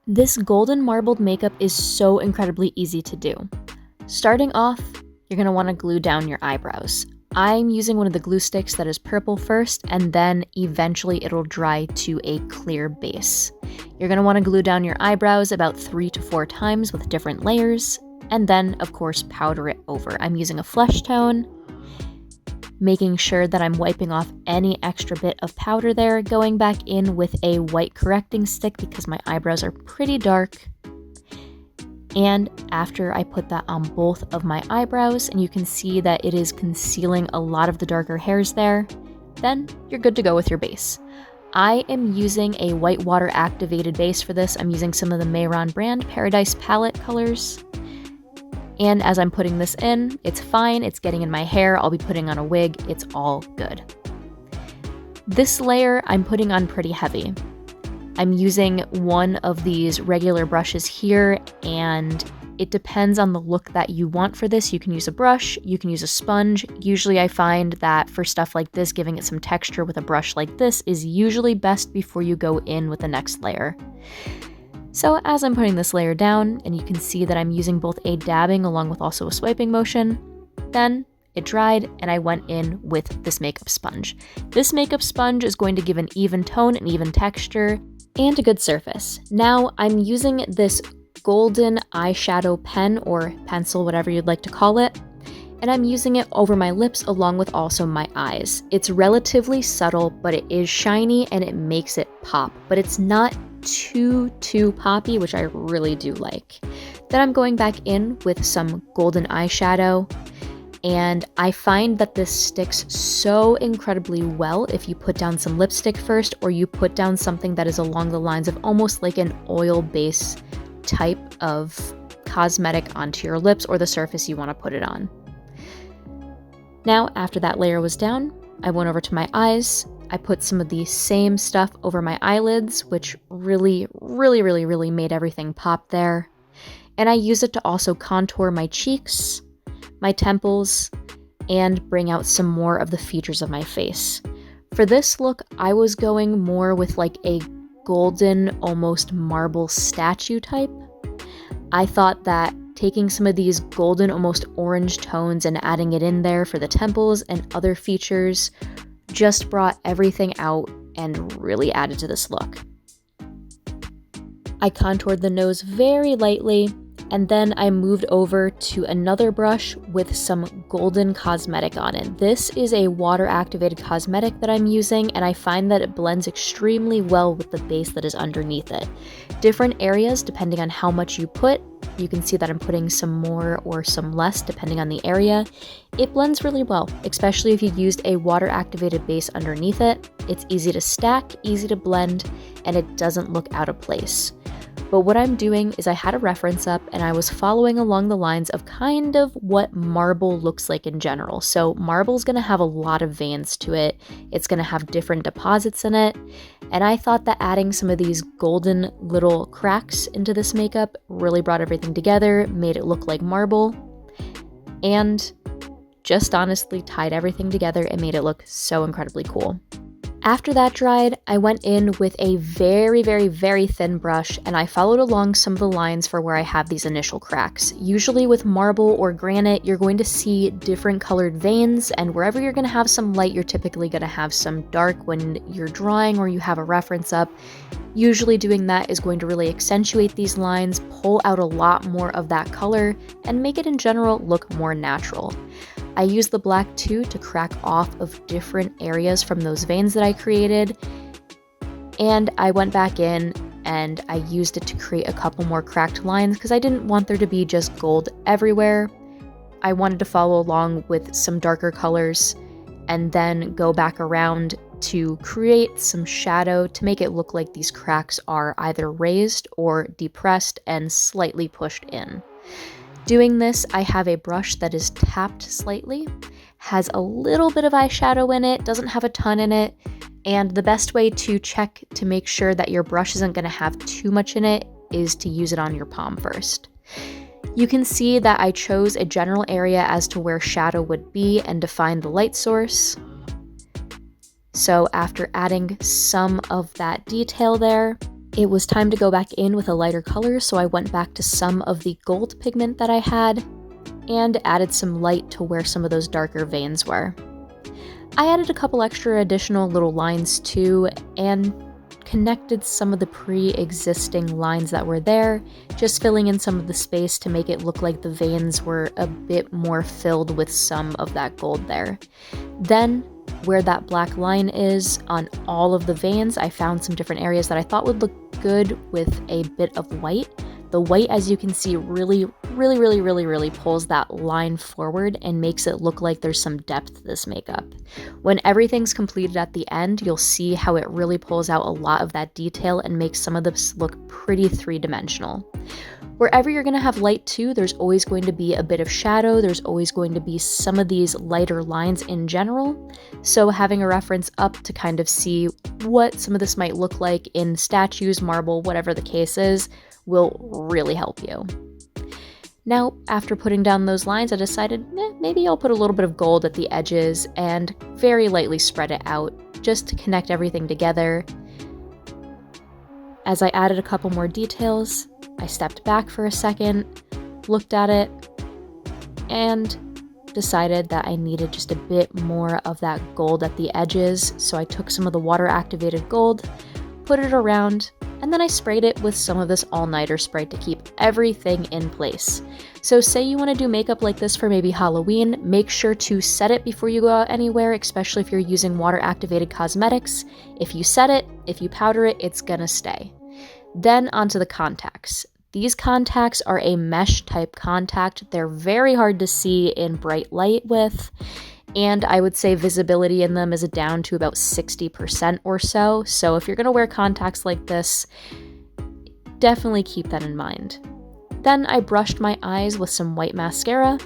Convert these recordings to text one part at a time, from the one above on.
This golden marbled makeup is so incredibly easy to do. Starting off, you're going to want to glue down your eyebrows. I'm using one of the glue sticks that is purple first, and then eventually it'll dry to a clear base. You're going to want to glue down your eyebrows about 3 to 4 times with different layers, and then, of course, powder it over. I'm using a flesh tone, making sure that I'm wiping off any extra bit of powder there, going back in with a white correcting stick because my eyebrows are pretty dark. And after I put that on both of my eyebrows, and you can see that it is concealing a lot of the darker hairs there, then you're good to go with your base. I am using a white water activated base for this. I'm using some of the Mayron brand Paradise palette colors. And as I'm putting this in, it's fine, it's getting in my hair, I'll be putting on a wig, it's all good. This layer I'm putting on pretty heavy. I'm using one of these regular brushes here, and it depends on the look that you want for this. You can use a brush, you can use a sponge. Usually I find that for stuff like this, giving it some texture with a brush like this is usually best before you go in with the next layer. So as I'm putting this layer down, and you can see that I'm using both a dabbing along with also a swiping motion, then it dried and I went in with this makeup sponge. This makeup sponge is going to give an even tone, an even texture, and a good surface. Now I'm using this golden eyeshadow pen or pencil, whatever you'd like to call it, and I'm using it over my lips along with also my eyes. It's relatively subtle, but it is shiny and it makes it pop, but it's not too poppy, which I really do like. Then I'm going back in with some golden eyeshadow, and I find that this sticks so incredibly well if you put down some lipstick first, or you put down something that is along the lines of almost like an oil base type of cosmetic onto your lips or the surface you want to put it on. Now, after that layer was down, I went over to my eyes. I put some of the same stuff over my eyelids, which really made everything pop there. And I use it to also contour my cheeks, my temples, and bring out some more of the features of my face. For this look, I was going more with like a golden, almost marble statue type. I thought that taking some of these golden, almost orange tones and adding it in there for the temples and other features just brought everything out and really added to this look. I contoured the nose very lightly, and then I moved over to another brush with some golden cosmetic on it. This is a water activated cosmetic that I'm using, and I find that it blends extremely well with the base that is underneath it. Different areas, depending on how much you put, you can see that I'm putting some more or some less depending on the area. It blends really well, especially if you used a water activated base underneath it. It's easy to stack, easy to blend, and it doesn't look out of place. But what I'm doing is I had a reference up and I was following along the lines of kind of what marble looks like in general. So marble is going to have a lot of veins to it. It's going to have different deposits in it. And I thought that adding some of these golden little cracks into this makeup really brought everything together, made it look like marble, and just honestly tied everything together and made it look so incredibly cool. After that dried, I went in with a very thin brush, and I followed along some of the lines for where I have these initial cracks. Usually with marble or granite, you're going to see different colored veins, and wherever you're going to have some light, you're typically going to have some dark when you're drawing or you have a reference up. Usually doing that is going to really accentuate these lines, pull out a lot more of that color, and make it in general look more natural. I used the black too to crack off of different areas from those veins that I created, and I went back in and I used it to create a couple more cracked lines because I didn't want there to be just gold everywhere. I wanted to follow along with some darker colors and then go back around to create some shadow to make it look like these cracks are either raised or depressed and slightly pushed in. Doing this, I have a brush that is tapped slightly, has a little bit of eyeshadow in it, doesn't have a ton in it, and the best way to check to make sure that your brush isn't going to have too much in it is to use it on your palm first. You can see that I chose a general area as to where shadow would be and define the light source. So after adding some of that detail there, It was time to go back in with a lighter color, so I went back to some of the gold pigment that I had and added some light to where some of those darker veins were. I added a couple extra additional little lines too, and connected some of the pre-existing lines that were there, just filling in some of the space to make it look like the veins were a bit more filled with some of that gold there. Then, where that black line is on all of the veins, I found some different areas that I thought would look good with a bit of white. The white, as you can see, really pulls that line forward and makes it look like there's some depth to this makeup. When everything's completed at the end, you'll see how it really pulls out a lot of that detail and makes some of this look pretty three-dimensional. Wherever you're going to have light too, there's always going to be a bit of shadow, there's always going to be some of these lighter lines in general, so having a reference up to kind of see what some of this might look like in statues, marble, whatever the case is, will really help you. Now, after putting down those lines, I decided maybe I'll put a little bit of gold at the edges and very lightly spread it out just to connect everything together. As I added a couple more details, I stepped back for a second, looked at it, and decided that I needed just a bit more of that gold at the edges, so I took some of the water-activated gold, put it around, and then I sprayed it with some of this all-nighter spray to keep everything in place. So say you want to do makeup like this for maybe Halloween, make sure to set it before you go out anywhere, especially if you're using water-activated cosmetics. If you set it, if you powder it, it's gonna stay. Then onto the contacts. These contacts are a mesh type contact. They're very hard to see in bright light with, and I would say visibility in them is down to about 60% or so. So if you're gonna wear contacts like this, definitely keep that in mind. Then I brushed my eyes with some white mascara,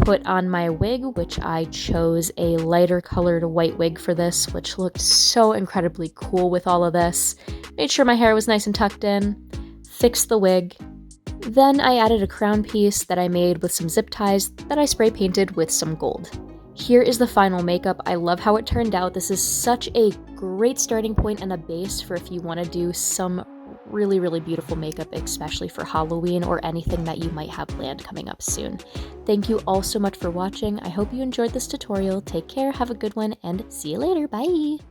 put on my wig, which I chose a lighter colored white wig for this, which looked so incredibly cool with all of this. Made sure my hair was nice and tucked in, fixed the wig. Then I added a crown piece that I made with some zip ties that I spray painted with some gold. Here is the final makeup. I love how it turned out. This is such a great starting point and a base for if you want to do some really beautiful makeup, especially for Halloween or anything that you might have planned coming up soon. Thank you all so much for watching. I hope you enjoyed this tutorial. Take care, have a good one, and see you later. Bye!